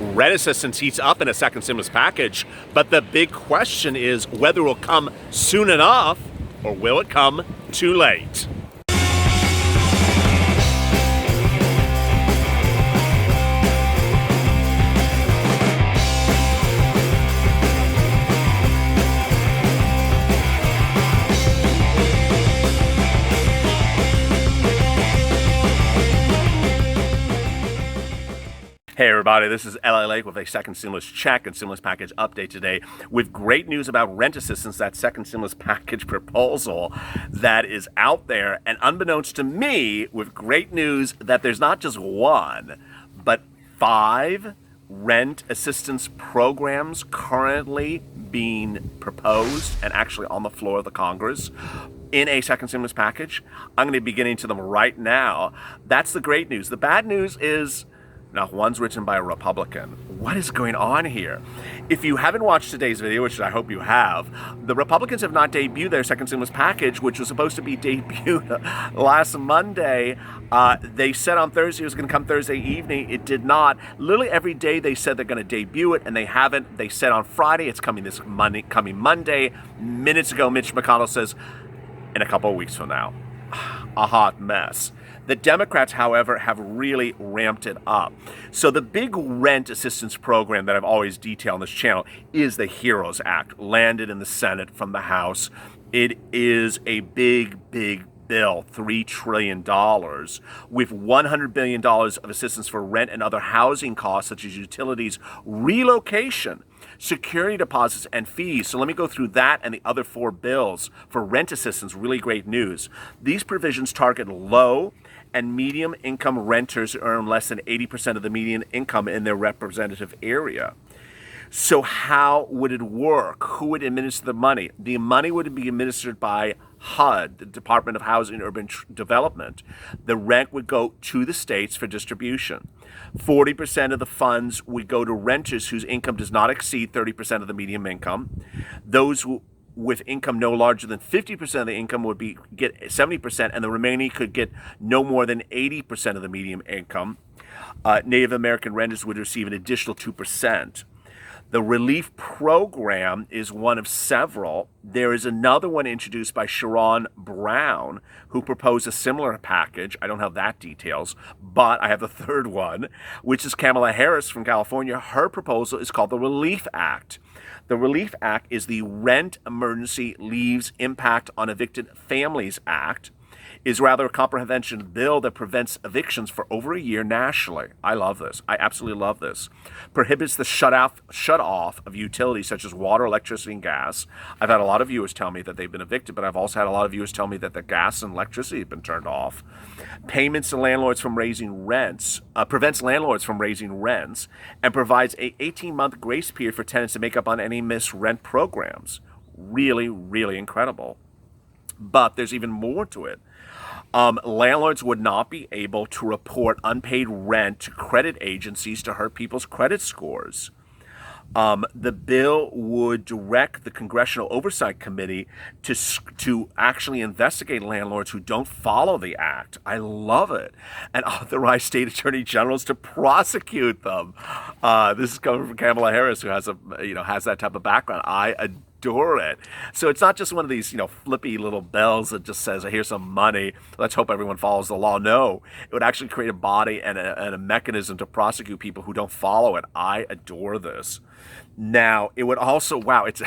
Rent assistance heats up in a second stimulus package, but the big question is whether it will come soon enough or will it come too late? Hey everybody, this is LALATE with a second stimulus check and stimulus package update today with great news about rent assistance, that second stimulus package proposal that is out there, and unbeknownst to me, with great news that there's not just one, but 5 rent assistance programs currently being proposed and actually on the floor of the Congress in a second stimulus package. I'm going to be getting to them right now. That's the great news. The bad news is now, one's written by a Republican. What is going on here? If you haven't watched today's video, which I hope you have, the Republicans have not debuted their second stimulus package, which was supposed to be debuted last Monday. They said on Thursday it was going to come Thursday evening. It did not. Literally every day they said they're going to debut it, and they haven't. They said on Friday it's coming coming Monday. Minutes ago, Mitch McConnell says in a couple of weeks from now. A hot mess. The Democrats, however, have really ramped it up. So the big rent assistance program that I've always detailed on this channel is the HEROES Act, landed in the Senate from the House. It is a big, big bill, $3 trillion, with $100 billion of assistance for rent and other housing costs, such as utilities, relocation, security deposits, and fees. So let me go through that and the other 4 bills for rent assistance. Really great news. These provisions target low and medium income renters who earn less than 80% of the median income in their representative area. So how would it work? Who would administer the money? The money would be administered by HUD, the Department of Housing and Urban Development. The rent would go to the states for distribution. 40% of the funds would go to renters whose income does not exceed 30% of the median income. Those with income no larger than 50% of the income would get 70%, and the remaining could get no more than 80% of the median income. Native American renters would receive an additional 2%. The relief program is one of several. There is another one introduced by Sherrod Brown, who proposed a similar package. I don't have that details, but I have the third one, which is Kamala Harris from California. Her proposal is called the Relief Act. The Relief Act is the Rent Emergency Leaves Impact on Evicted Families Act. Is rather a comprehensive bill that prevents evictions for over a year nationally. I love this. I absolutely love this. Prohibits the shut off of utilities such as water, electricity, and gas. I've had a lot of viewers tell me that they've been evicted, but I've also had a lot of viewers tell me that the gas and electricity have been turned off. Payments to landlords from raising rents, prevents landlords from raising rents, and provides a 18-month grace period for tenants to make up on any missed rent programs. Really, really incredible. But there's even more to it. Landlords would not be able to report unpaid rent to credit agencies to hurt people's credit scores. The bill would direct the Congressional Oversight Committee to actually investigate landlords who don't follow the act. I love it. And authorize state attorney generals to prosecute them. This is coming from Kamala Harris, who has that type of background. I adore it. So it's not just one of these, flippy little bells that just says, here's some money, let's hope everyone follows the law. No, it would actually create a body and a mechanism to prosecute people who don't follow it. I adore this. Now, it would also, it's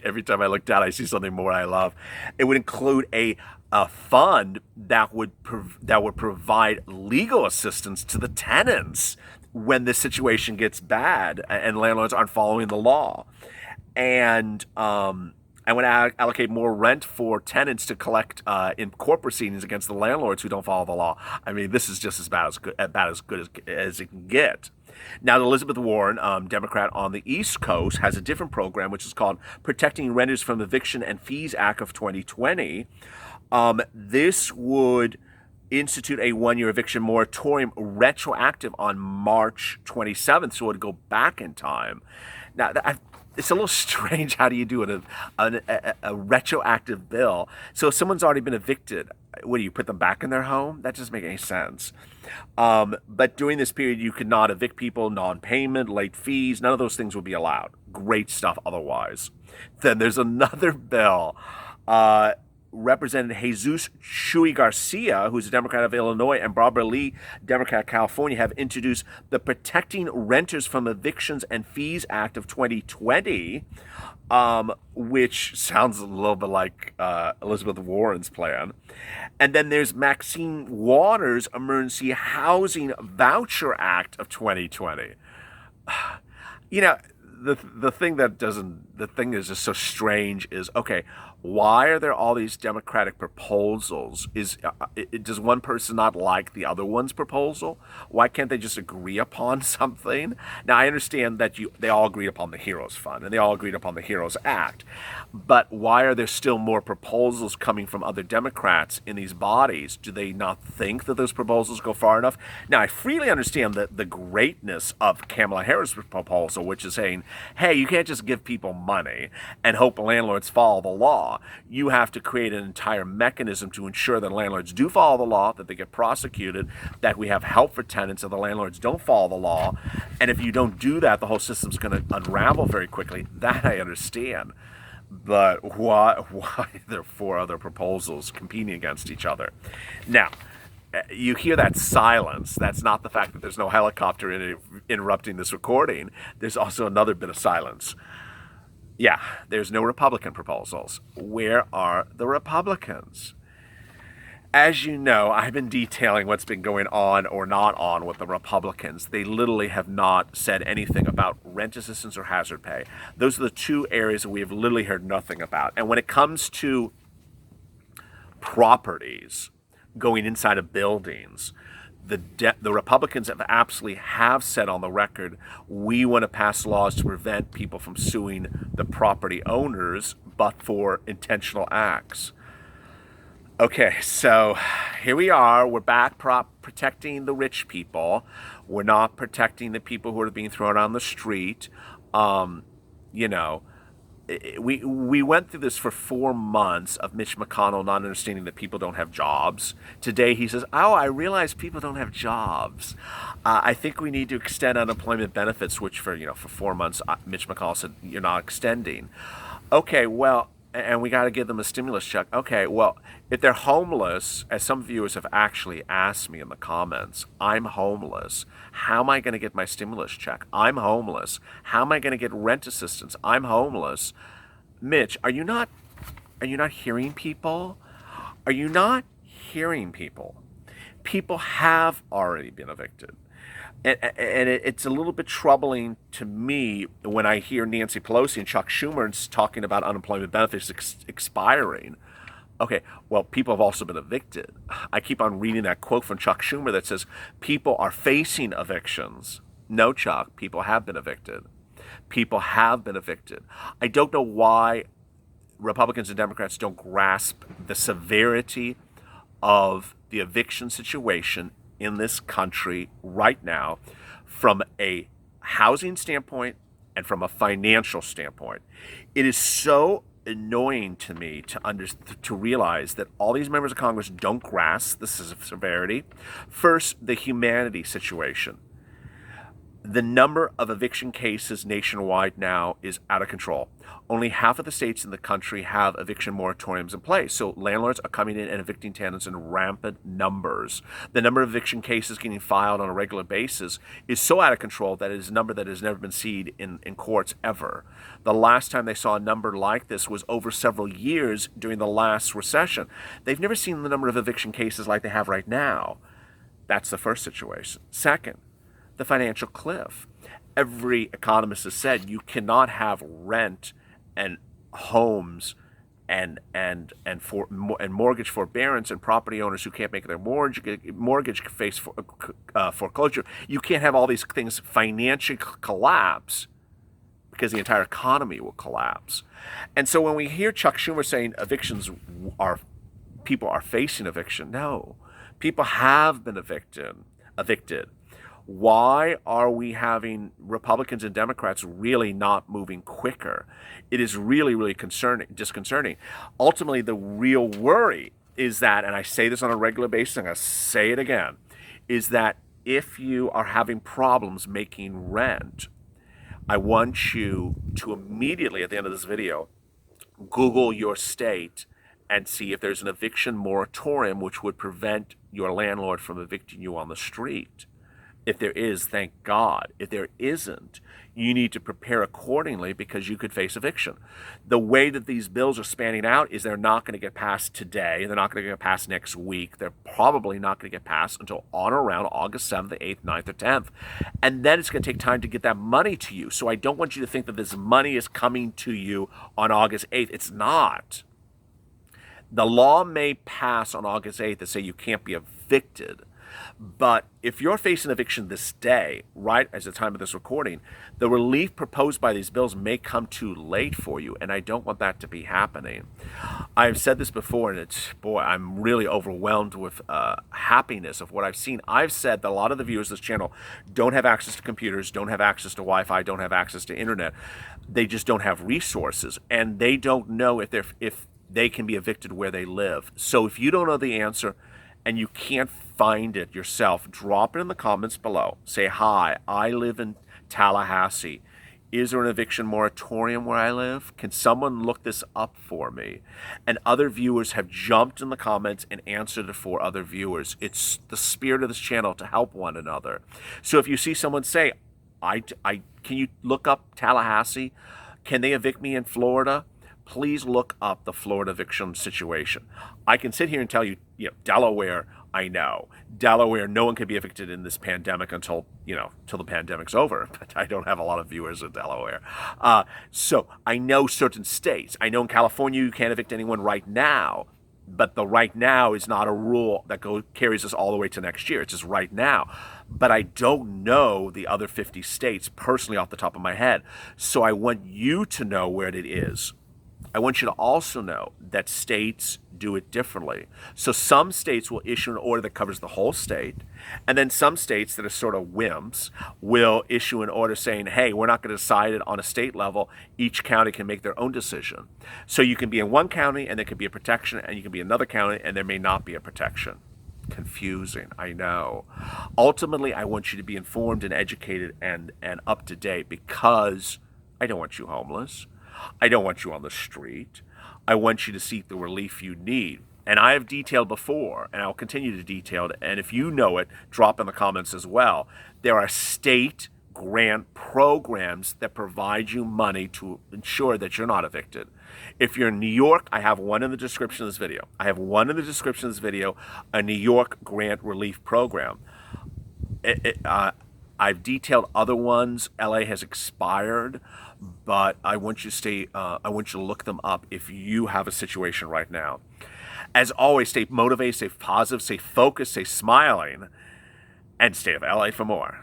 every time I look down, I see something more I love. It would include a fund that would provide legal assistance to the tenants when the situation gets bad and landlords aren't following the law. And I would allocate more rent for tenants to collect in court proceedings against the landlords who don't follow the law. I mean, this is just as bad as it can get. Now, Elizabeth Warren, Democrat on the East Coast, has a different program, which is called Protecting Renters from Eviction and Fees Act of 2020. This would institute a 1-year eviction moratorium retroactive on March 27th, so it would go back in time. Now, it's a little strange. How do you do a retroactive bill? So if someone's already been evicted, what do you put them back in their home? That doesn't make any sense. But during this period, you could not evict people, non-payment, late fees, none of those things would be allowed. Great stuff otherwise. Then there's another bill. Representative Jesus Chuy Garcia, who's a Democrat of Illinois, and Barbara Lee, Democrat of California, have introduced the Protecting Renters from Evictions and Fees Act of 2020, which sounds a little bit like Elizabeth Warren's plan. And then there's Maxine Waters' Emergency Housing Voucher Act of 2020. You know, the thing that is just so strange is, okay, why are there all these Democratic proposals? Does one person not like the other one's proposal? Why can't they just agree upon something? Now, I understand that they all agreed upon the Heroes Fund and they all agreed upon the Heroes Act, but why are there still more proposals coming from other Democrats in these bodies? Do they not think that those proposals go far enough? Now, I freely understand that the greatness of Kamala Harris' proposal, which is saying, hey, you can't just give people money and hope landlords follow the law. You have to create an entire mechanism to ensure that landlords do follow the law, that they get prosecuted, that we have help for tenants if the landlords don't follow the law. And if you don't do that, the whole system's going to unravel very quickly. That I understand. But why are there four other proposals competing against each other? Now, you hear that silence. That's not the fact that there's no helicopter interrupting this recording. There's also another bit of silence. Yeah, there's no Republican proposals. Where are the Republicans? As you know, I've been detailing what's been going on or not on with the Republicans. They literally have not said anything about rent assistance or hazard pay. Those are the two areas that we have literally heard nothing about. And when it comes to properties going inside of buildings, the Republicans absolutely have said on the record, we want to pass laws to prevent people from suing the property owners, but for intentional acts. Okay, so here we are. We're back protecting the rich people. We're not protecting the people who are being thrown on the street. We went through this for 4 months of Mitch McConnell not understanding that people don't have jobs. Today he says, oh, I realize people don't have jobs. I think we need to extend unemployment benefits, which for 4 months, Mitch McConnell said, you're not extending. Okay, well, and we got to give them a stimulus check. Okay, well, if they're homeless, as some viewers have actually asked me in the comments, I'm homeless. How am I going to get my stimulus check? I'm homeless. How am I going to get rent assistance? I'm homeless. Mitch, are you not hearing people? Are you not hearing people? People have already been evicted. And it's a little bit troubling to me when I hear Nancy Pelosi and Chuck Schumer talking about unemployment benefits expiring. Okay, well, people have also been evicted. I keep on reading that quote from Chuck Schumer that says, people are facing evictions. No, Chuck, people have been evicted. People have been evicted. I don't know why Republicans and Democrats don't grasp the severity of the eviction situation in this country right now from a housing standpoint and from a financial standpoint. It is so annoying to me to realize that all these members of Congress don't grasp the severity. First, the humanity situation. The number of eviction cases nationwide now is out of control. Only half of the states in the country have eviction moratoriums in place. So landlords are coming in and evicting tenants in rampant numbers. The number of eviction cases getting filed on a regular basis is so out of control that it is a number that has never been seen in courts ever. The last time they saw a number like this was over several years during the last recession. They've never seen the number of eviction cases like they have right now. That's the first situation. Second, the financial cliff. Every economist has said you cannot have rent and homes and mortgage forbearance and property owners who can't make their mortgage face foreclosure. You can't have all these things financially collapse because the entire economy will collapse. And so when we hear Chuck Schumer saying people are facing eviction, no, people have been evicted. Why are we having Republicans and Democrats really not moving quicker? It is really, really disconcerting. Ultimately, the real worry is that, and I say this on a regular basis, I'm going to say it again, is that if you are having problems making rent, I want you to immediately, at the end of this video, Google your state and see if there's an eviction moratorium which would prevent your landlord from evicting you on the street. If there is, thank God. If there isn't, you need to prepare accordingly because you could face eviction. The way that these bills are spanning out is they're not going to get passed today. They're not going to get passed next week. They're probably not going to get passed until on or around August 7th, 8th, 9th, or 10th. And then it's going to take time to get that money to you. So I don't want you to think that this money is coming to you on August 8th. It's not. The law may pass on August 8th to say you can't be evicted. But if you're facing eviction this day, right as the time of this recording, the relief proposed by these bills may come too late for you, and I don't want that to be happening. I've said this before, and I'm really overwhelmed with happiness of what I've seen. I've said that a lot of the viewers of this channel don't have access to computers, don't have access to Wi-Fi, don't have access to internet. They just don't have resources, and they don't know if they can be evicted where they live. So if you don't know the answer, and you can't find it yourself, drop it in the comments below. Say, hi, I live in Tallahassee. Is there an eviction moratorium where I live? Can someone look this up for me? And other viewers have jumped in the comments and answered it for other viewers. It's the spirit of this channel to help one another. So if you see someone say, can you look up Tallahassee? Can they evict me in Florida? Please look up the Florida eviction situation. I can sit here and tell you, Delaware, I know. Delaware, no one can be evicted in this pandemic until the pandemic's over, but I don't have a lot of viewers in Delaware. So I know certain states. I know in California you can't evict anyone right now, but the right now is not a rule that carries us all the way to next year. It's just right now. But I don't know the other 50 states personally off the top of my head. So I want you to know where it is. I want you to also know that states do it differently. So some states will issue an order that covers the whole state, and then some states that are sort of whims will issue an order saying, hey, we're not going to decide it on a state level. Each county can make their own decision. So you can be in one county and there can be a protection, and you can be in another county and there may not be a protection. Confusing, I know. Ultimately, I want you to be informed and educated and up to date, because I don't want you homeless. I don't want you on the street. I want you to seek the relief you need. And I have detailed before, and I'll continue to detail it. And if you know it, drop in the comments as well. There are state grant programs that provide you money to ensure that you're not evicted. If you're in New York, I have one in the description of this video. A New York grant relief program. I've detailed other ones. LA has expired, but I want you to look them up if you have a situation right now. As always, stay motivated, stay positive, stay focused, stay smiling, and stay of LA for more.